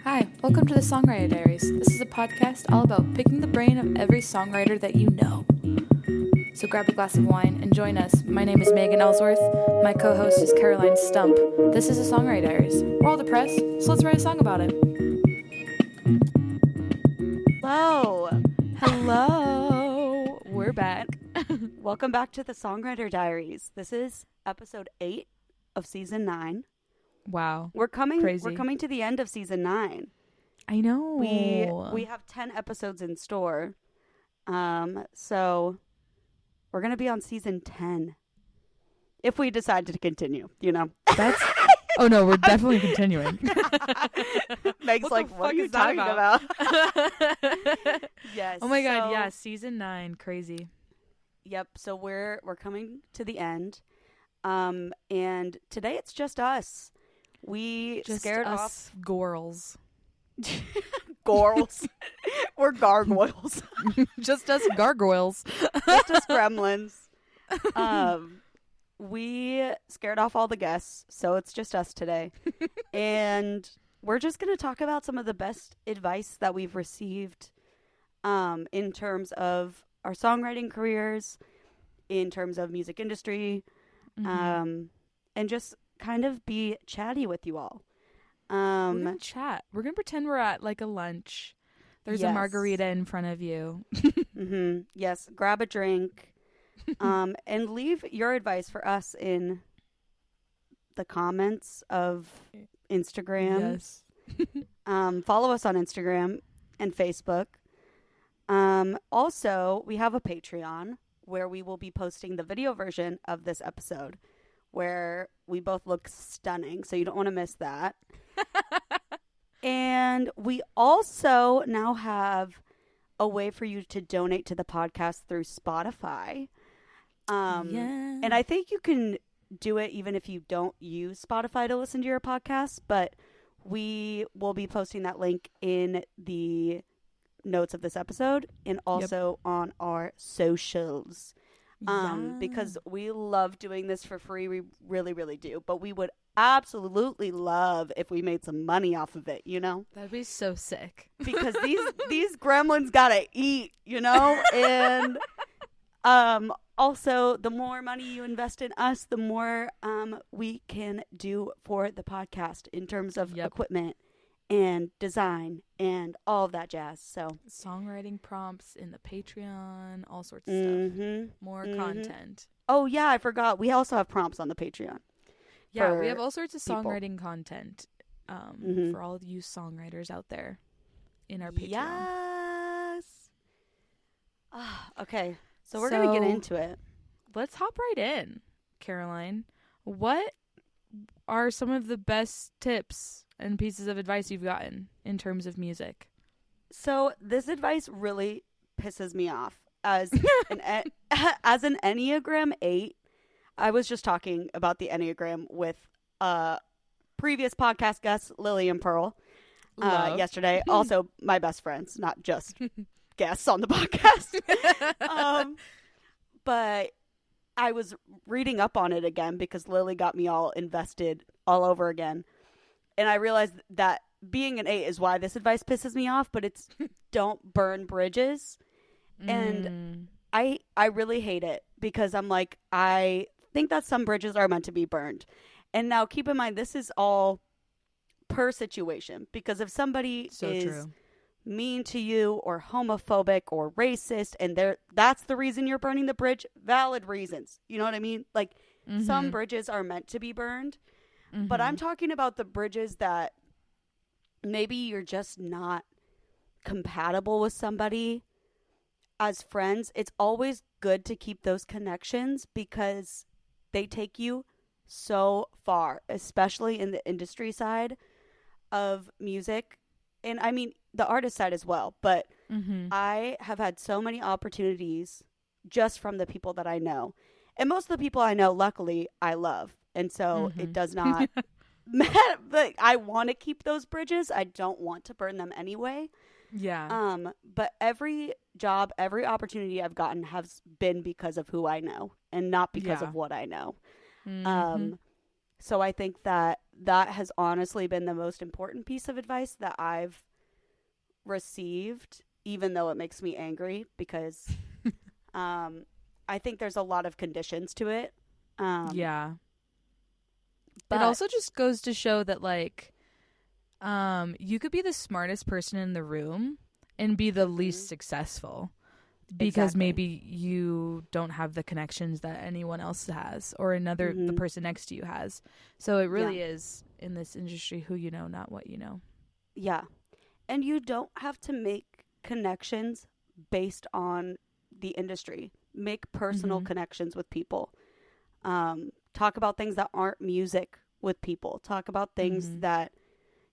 Hi, welcome to the Songwriter Diaries. This is a podcast all about picking the brain of every songwriter that you know. So grab a glass of wine and join us. My name is Megan Ellsworth. My co-host is Caroline Stump. This is the Songwriter Diaries. We're all depressed, so let's write a song about it. Hello. We're back. Welcome back to the Songwriter Diaries. This is episode 8 of season 9. Wow. We're coming Crazy. to the end of season 9. I know. We have 10 episodes in store. So we're going to be on season 10. If we decide to continue, you know. That's Oh no, we're definitely continuing. Meg's What like, the what are fuck you is that talking about? Yes. Oh my god, so- yeah, season 9, crazy. Yep. So we're coming to the end. And today it's just us. We Just scared us girls. off gorals. We're gargoyles. Just us gargoyles. Just us gremlins. We scared off all the guests, so it's just us today. And we're just going to talk about some of the best advice that we've received in terms of our songwriting careers, in terms of music industry, and just kind of be chatty with you all. We're going to chat. We're going to pretend we're at like a lunch. There's a Yes. margarita in front of you. Yes, grab a drink and leave your advice for us in the comments of Instagram. Yes. Follow us on Instagram and Facebook. Also, we have a Patreon where we will be posting the video version of this episode where we both look stunning, so you don't want to miss that. And we also now have a way for you to donate to the podcast through Spotify. And I think you can do it even if you don't use Spotify to listen to your podcast, but we will be posting that link in the notes of this episode and also on our socials. Because we love doing this for free. We really, really do. But we would absolutely love if we made some money off of it, you know? That'd be so sick. Because these gremlins gotta eat, you know? And also, the more money you invest in us, the more we can do for the podcast in terms of equipment and design and all of that jazz. So Songwriting prompts in the Patreon, all sorts of stuff. More content. Oh, yeah, I forgot. We also have prompts on the Patreon. Yeah, we have all sorts of people. songwriting content for all of you songwriters out there in our Patreon. Yes. Okay, so we're going to get into it. Let's hop right in, Caroline. What are some of the best tips and pieces of advice you've gotten in terms of music? So this advice really pisses me off. As as an Enneagram 8, I was just talking about the Enneagram with previous podcast guests, Lily and Pearl, yesterday. Also, my best friends, not just guests on the podcast. But I was reading up on it again because Lily got me all invested all over again. And I realized that being an 8 is why this advice pisses me off, but it's don't burn bridges. And I really hate it because I'm like, I think that some bridges are meant to be burned. And now keep in mind, this is all per situation, because if somebody is mean to you or homophobic or racist and that's the reason you're burning the bridge, valid reasons. You know what I mean? Like some bridges are meant to be burned, but I'm talking about the bridges that maybe you're just not compatible with somebody as friends. It's always good to keep those connections because they take you so far, especially in the industry side of music. And I mean, the artist side as well. But I have had so many opportunities just from the people that I know. And most of the people I know, luckily, I love. And so it does not matter. But I want to keep those bridges. I don't want to burn them anyway. Yeah. But every job, every opportunity I've gotten has been because of who I know and not because of what I know. So I think that that has honestly been the most important piece of advice that I've received, even though it makes me angry because I think there's a lot of conditions to it. Yeah. It But also just goes to show that, like, you could be the smartest person in the room and be the least successful because exactly. maybe you don't have the connections that anyone else has or the person next to you has. So it really is in this industry who you know, not what you know. Yeah. And you don't have to make connections based on the industry. Make personal connections with people. Talk about things that aren't music with people. Talk about things that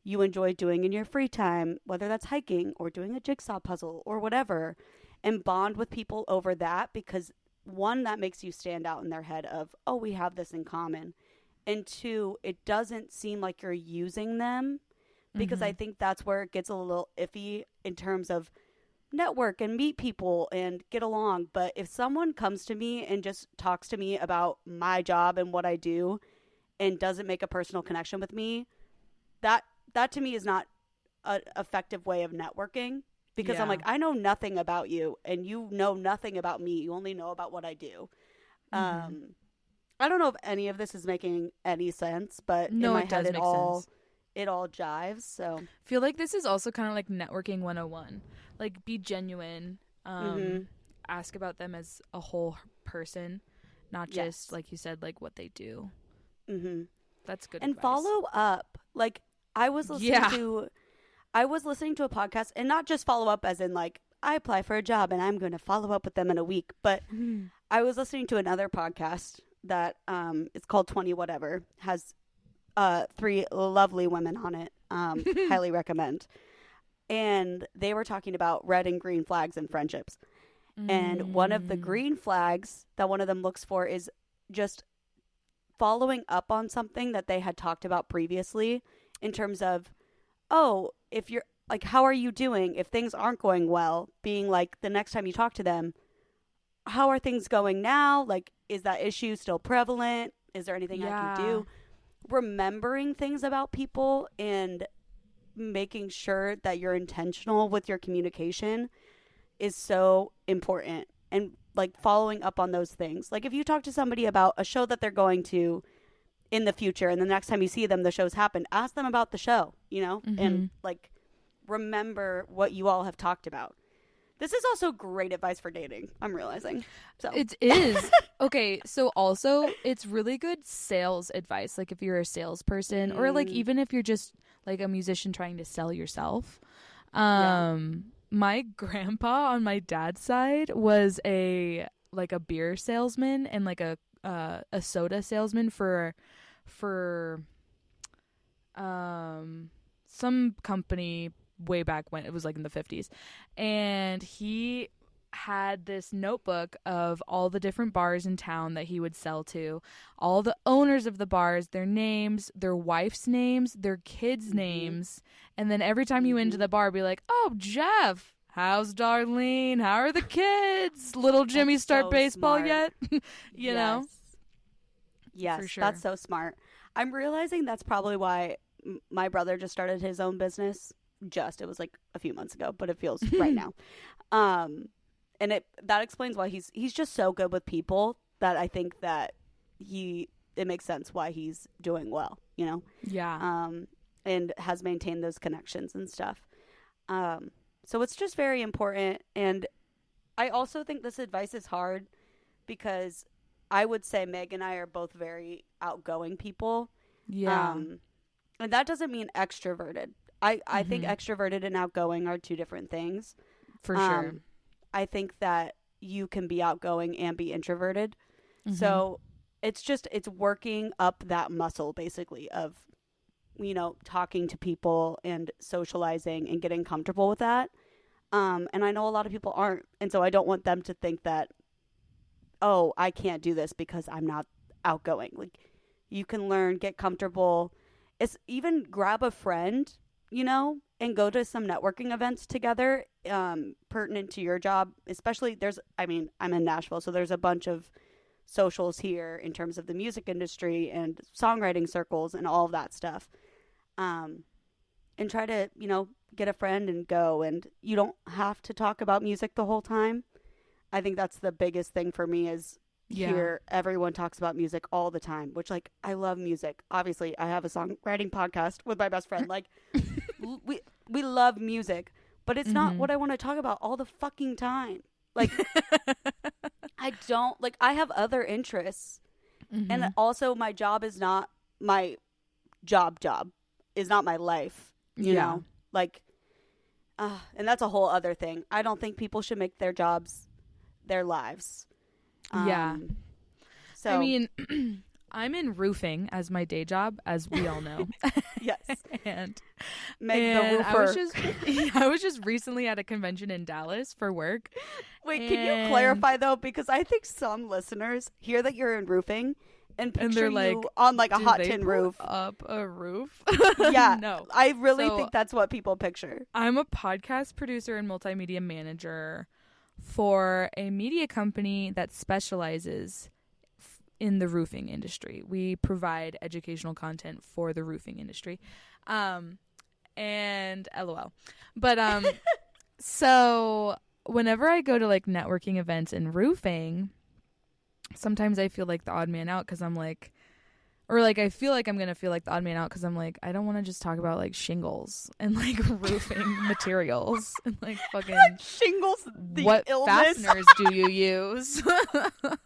you enjoy doing in your free time, whether that's hiking or doing a jigsaw puzzle or whatever, and bond with people over that because one, that makes you stand out in their head of, oh, we have this in common. And two, it doesn't seem like you're using them because I think that's where it gets a little iffy in terms of network and meet people and get along. But if someone comes to me and just talks to me about my job and what I do and doesn't make a personal connection with me, that to me is not an effective way of networking because I'm like, I know nothing about you and you know nothing about me. You only know about what I do. I don't know if any of this is making any sense, but No, in my it head does make sense. it all jives. So I feel like this is also kind of like networking 101. Like, be genuine. Ask about them as a whole person, not just, like you said, like what they do. That's good and advice. follow up. Like I was listening to a podcast, and not just follow up as in like I apply for a job and I'm going to follow up with them in a week, but I was listening to another podcast that it's called 20 whatever, has 3 lovely women on it. Highly recommend. And they were talking about red and green flags in friendships. And one of the green flags that one of them looks for is just following up on something that they had talked about previously in terms of, oh, if you're like, how are you doing? If things aren't going well, being like the next time you talk to them, how are things going now? Like, is that issue still prevalent? Is there anything I can do? Remembering things about people and making sure that you're intentional with your communication is so important. And like following up on those things. Like if you talk to somebody about a show that they're going to in the future and the next time you see them the show's happened, ask them about the show, you know? And like remember what you all have talked about. This is also great advice for dating, I'm realizing. So it is. Okay, so also it's really good sales advice. Like if you're a salesperson or like even if you're just like a musician trying to sell yourself. My grandpa on my dad's side was a beer salesman and like a soda salesman for some company way back when it was like in the 50s, and he had this notebook of all the different bars in town that he would sell to, all the owners of the bars, their names, their wife's names, their kids' names, and then every time you went into the bar, be like, "Oh, Jeff, how's Darlene? How are the kids? Little Jimmy start so baseball smart. yet?" you know? Yes, For sure. that's so smart. I'm realizing that's probably why my brother just started his own business. It was like a few months ago, but it feels right now. And that explains why he's just so good with people that I think that it makes sense why he's doing well, you know? Yeah. And has maintained those connections and stuff. So it's just very important. And I also think this advice is hard because I would say Meg and I are both very outgoing people. Yeah. And that doesn't mean extroverted. I think extroverted and outgoing are two different things. For sure. I think that you can be outgoing and be introverted. So it's working up that muscle basically of, you know, talking to people and socializing and getting comfortable with that. And I know a lot of people aren't. And so I don't want them to think that, oh, I can't do this because I'm not outgoing. Like you can learn, get comfortable. It's even grab a friend, you know, and go to some networking events together, pertinent to your job. Especially I'm in Nashville, so there's a bunch of socials here in terms of the music industry and songwriting circles and all of that stuff. And try to, get a friend and go. And you don't have to talk about music the whole time. I think that's the biggest thing for me is here everyone talks about music all the time, which, like, I love music. Obviously, I have a songwriting podcast with my best friend. Like, we love music, but it's not what I want to talk about all the fucking time. Like, I don't, like, I have other interests. And also my job is not my job is not my life, you know? Like, and that's a whole other thing. I don't think people should make their jobs their lives. So I mean, I'm in roofing as my day job, as we all know. Yes. and Meg the roofer. I was just recently at a convention in Dallas for work. Wait, can you clarify though? Because I think some listeners hear that you're in roofing and picture they're like, you on like a hot tin put roof. Up a roof? Yeah. No. I really think that's what people picture. I'm a podcast producer and multimedia manager for a media company that specializes in the roofing industry. We provide educational content for the roofing industry. And LOL. But so whenever I go to like networking events in roofing, sometimes I feel like the odd man out because I'm like, or like I feel like I'm gonna feel like the odd man out because I'm like, I don't want to just talk about like shingles and like roofing materials and like fucking shingles. What illness. fasteners do you use? But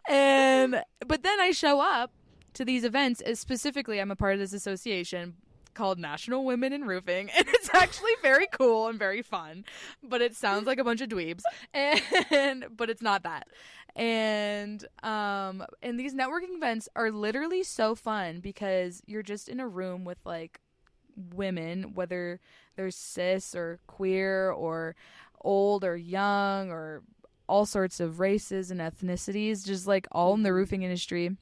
then I show up to these events. Specifically, I'm a part of this association called National Women in Roofing, and it's actually very cool and very fun, but it sounds like a bunch of dweebs, but it's not that. And these networking events are literally so fun because you're just in a room with like women, whether they're cis or queer or old or young or all sorts of races and ethnicities, just like all in the roofing industry.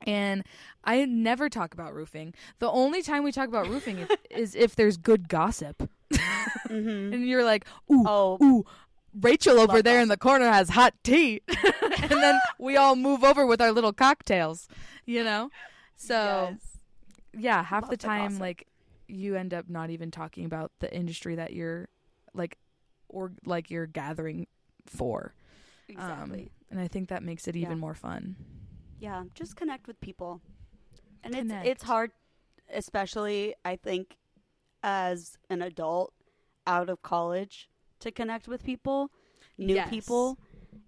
And I never talk about roofing. The only time we talk about roofing is if there's good gossip. And you're like, ooh, Rachel over there in the corner has hot tea. And then we all move over with our little cocktails, you know? So, yeah, half the time, like, you end up not even talking about the industry that you're, like, or, like, you're gathering for. Exactly. And I think that makes it even more fun. Yeah, just connect with people. And it's hard, especially, I think, as an adult out of college, to connect with people, new people.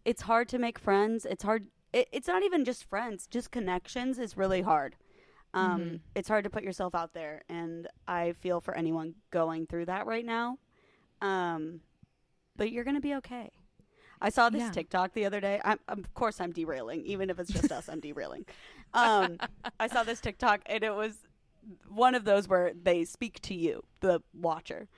It's hard to make friends. It's hard. It's not even just friends. Just connections is really hard. It's hard to put yourself out there. And I feel for anyone going through that right now. But you're going to be okay. I saw this TikTok the other day. Of course, I'm derailing. Even if it's just us, I'm derailing. I saw this TikTok, and it was one of those where they speak to you, the watcher.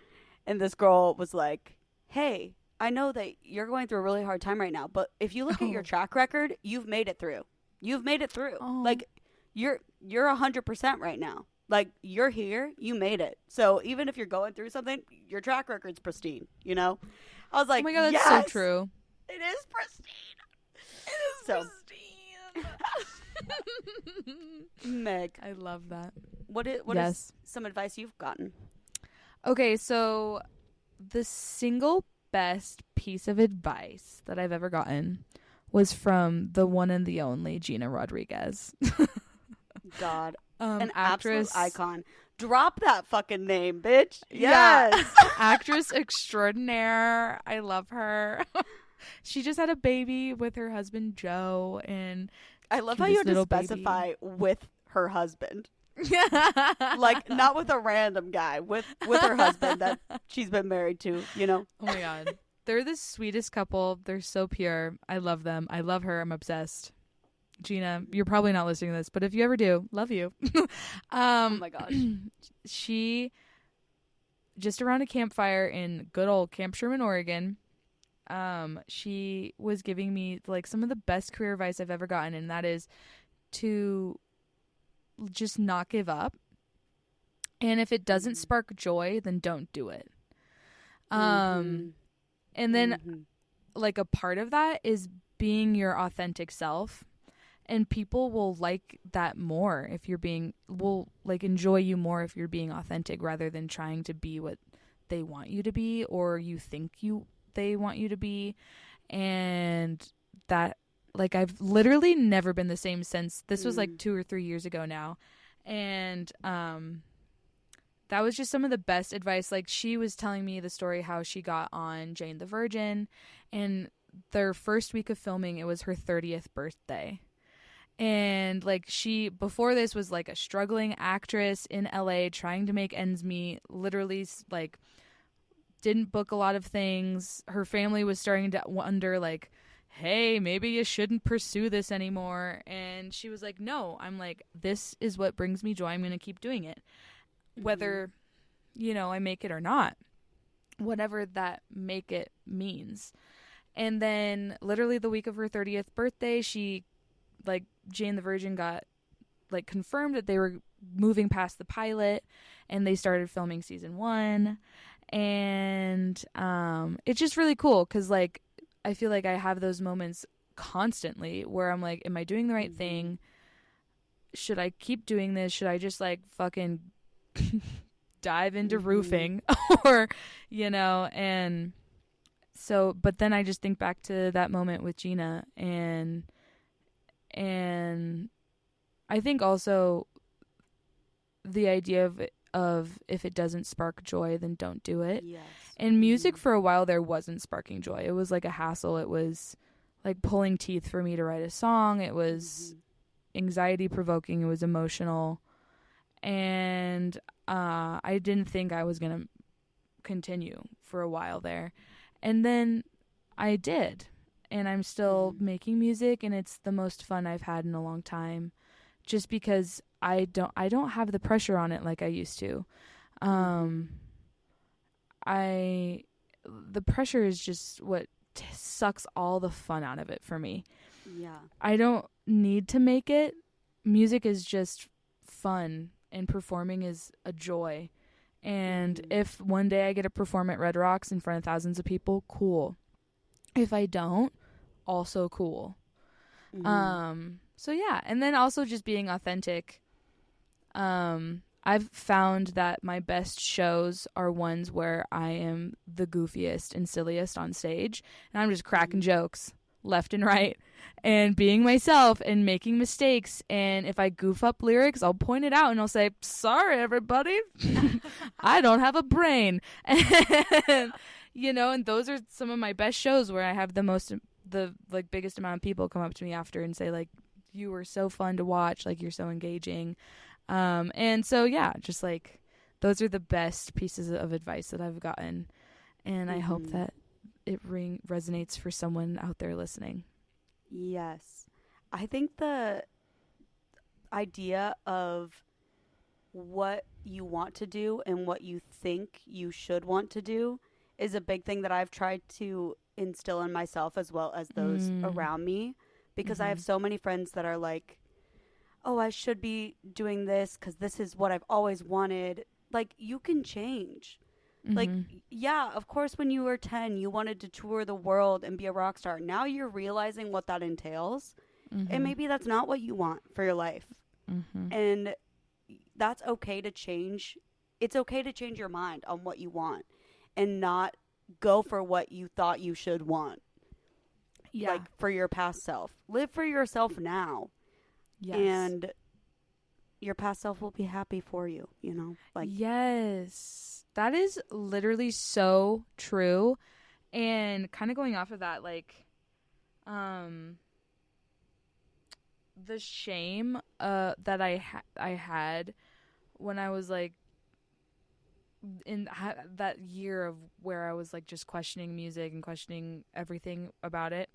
And this girl was like, hey, I know that you're going through a really hard time right now, but if you look at your track record, you've made it through. You've made it through. Like, you're 100% right now. Like, you're here. You made it. So even if you're going through something, your track record's pristine, you know? I was like, oh my God, that's so true. It is pristine. It is pristine. Meg, I love that. What is some advice you've gotten? Okay, so the single best piece of advice that I've ever gotten was from the one and the only Gina Rodriguez. God. An actress, absolute icon. Drop that fucking name, bitch. Yes. Yeah. Actress extraordinaire. I love her. She just had a baby with her husband Joe, and I love how you had to specify with her husband. Like, not with a random guy, with her husband that she's been married to, you know? Oh my God. They're the sweetest couple. They're so pure. I love them. I love her. I'm obsessed. Gina, you're probably not listening to this, but if you ever do, love you. Oh my gosh. She, just around a campfire in good old Camp Sherman, Oregon, she was giving me like some of the best career advice I've ever gotten, and that is to just not give up. And if it doesn't spark joy, then don't do it. And then like a part of that is being your authentic self, and people will like that more if you're being, will like enjoy you more if you're being authentic rather than trying to be what they want you to be or you think they want you to be. And that, like, I've literally never been the same since. This was like 2 or 3 years ago now. And that was just some of the best advice. Like, she was telling me the story how she got on Jane the Virgin, and their first week of filming, it was her 30th birthday. And like, she before this was like a struggling actress in LA trying to make ends meet, literally like didn't book a lot of things. Her family was starting to wonder, like, hey, maybe you shouldn't pursue this anymore. And she was like, no, I'm like, this is what brings me joy. I'm going to keep doing it. Whether, you know, I make it or not, whatever that make it means. And then literally the week of her 30th birthday, she, like, Jane the Virgin got, like, confirmed that they were moving past the pilot and they started filming season 1. And it's just really cool because, like, I feel like I have those moments constantly where I'm like, am I doing the right thing? Should I keep doing this? Should I just, like, fucking dive into roofing? Or, you know, and so, but then I just think back to that moment with Gina, and I think also the idea of if it doesn't spark joy, then don't do it. Yes. And music for a while there wasn't sparking joy. It was like a hassle. It was like pulling teeth for me to write a song. It was anxiety provoking. It was emotional. And I didn't think I was going to continue for a while there. And then I did. And I'm still making music, and it's the most fun I've had in a long time, just because I don't have the pressure on it like I used to. The pressure is just what sucks all the fun out of it for me. Yeah. I don't need to make it. Music is just fun, and performing is a joy. And if one day I get to perform at Red Rocks in front of thousands of people, cool. If I don't, also cool. So yeah, and then also just being authentic. I've found that my best shows are ones where I am the goofiest and silliest on stage, and I'm just cracking jokes left and right and being myself and making mistakes. And if I goof up lyrics, I'll point it out and I'll say, sorry everybody, I don't have a brain. And, you know, and those are some of my best shows where I have the like biggest amount of people come up to me after and say, like, you were so fun to watch, like, you're so engaging. And so yeah, just like, those are the best pieces of advice that I've gotten, and I hope that it resonates for someone out there listening. Yes. I think the idea of what you want to do and what you think you should want to do is a big thing that I've tried to instill in myself as well as those around me, because I have so many friends that are like, oh, I should be doing this because this is what I've always wanted. Like, you can change. Like, yeah, of course, when you were 10, you wanted to tour the world and be a rock star. Now you're realizing what that entails. And maybe that's not what you want for your life. And that's okay to change. It's okay to change your mind on what you want and not go for what you thought you should want. Yeah. Like, for your past self. Live for yourself now. Yes. And your past self will be happy for you, you know? Like, yes. That is literally so true. And kind of going off of that, like, the shame that I had when I was, like, in that year of where I was, like, just questioning music and questioning everything about it.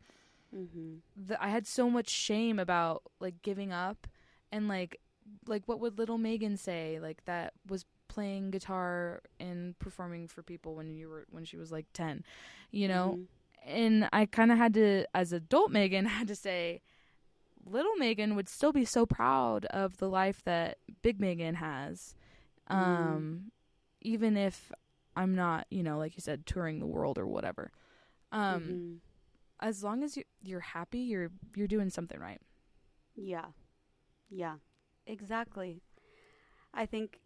I had so much shame about, like, giving up, and like what would little Megan say, like, that was playing guitar and performing for people when she was like 10, you know? And I kind of had to, as adult Megan, had to say, little Megan would still be so proud of the life that big Megan has, even if I'm not, you know, like you said, touring the world or whatever. as long as you're happy, you're doing something right. Yeah. Yeah. Exactly. I think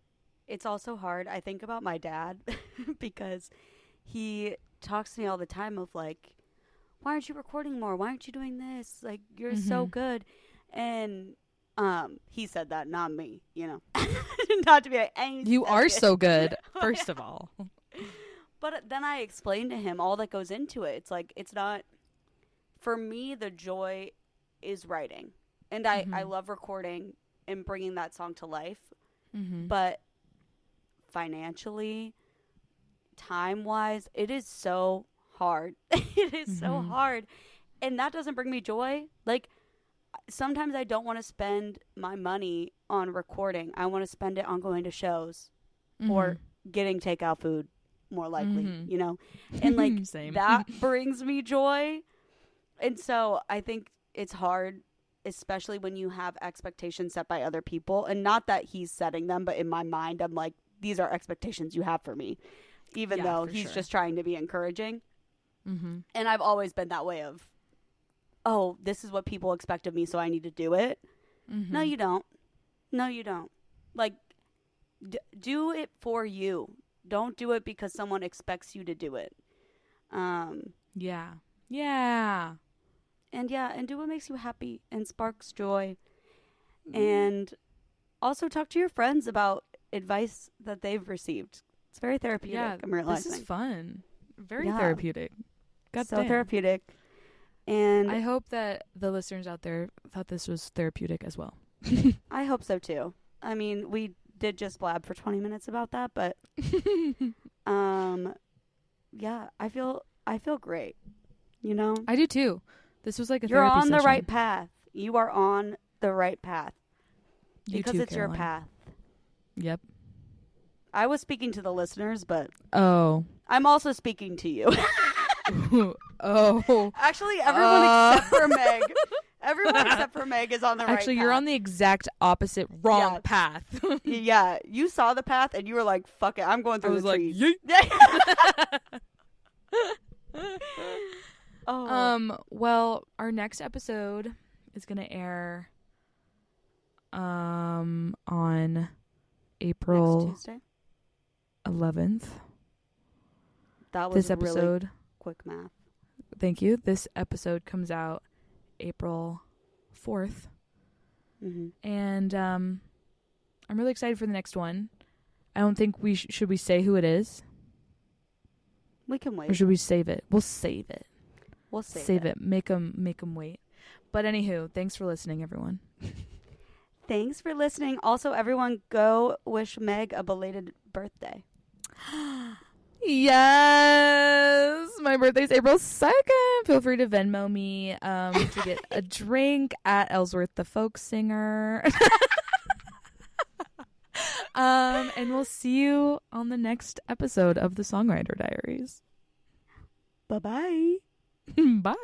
it's also hard. I think about my dad because he talks to me all the time of like, why aren't you recording more? Why aren't you doing this? Like, you're so good. And he said that, not me, you know. Not to be like, You are so good, Oh, first yeah. of all. But then I explained to him all that goes into it. It's like, it's not, for me, the joy is writing. And I love recording and bringing that song to life. But financially, time-wise, it is so hard. It is so hard. And that doesn't bring me joy. Like, sometimes I don't want to spend my money on recording. I want to spend it on going to shows or getting takeout food, more likely, you know? And, like, that brings me joy. And so I think it's hard, especially when you have expectations set by other people. And not that he's setting them, but in my mind, I'm like, these are expectations you have for me, even though he's just trying to be encouraging. And I've always been that way of, oh, this is what people expect of me, so I need to do it. No, you don't. No, you don't. Like, do it for you. Don't do it because someone expects you to do it. Yeah. And do what makes you happy and sparks joy. And also talk to your friends about advice that they've received. It's very therapeutic, Yeah, I'm realizing. this is fun. Very therapeutic. So therapeutic. And I hope that the listeners out there thought this was therapeutic as well. I hope so too. I mean, we did just blab for 20 minutes about that, but yeah, I feel great. You know? I do too. This was like a You're therapy on the session. right path. You are on the right path. Because it's Caroline. your path. Yep. I was speaking to the listeners, but Oh. I'm also speaking to you. Oh. Actually, everyone except for Meg. Everyone except for Meg is on the right path. Actually, you're on the exact opposite wrong path. Yeah, you saw the path and you were like, fuck it, I'm going through the trees. Well, our next episode is going to air on April Next Tuesday? 11th. That was this episode. Really quick math. Thank you. This episode comes out April 4th. And I'm really excited for the next one. I don't think we should we say who it is? We can wait. Or should we save it? We'll save it. We'll save it. Make them wait. But anywho, thanks for listening, everyone. Thanks for listening. Also, everyone, go wish Meg a belated birthday. Yes, my birthday's April 2nd. Feel free to Venmo me to get a drink at Ellsworth the folk singer. And we'll see you on the next episode of the Songwriter Diaries. Bye-bye. Bye.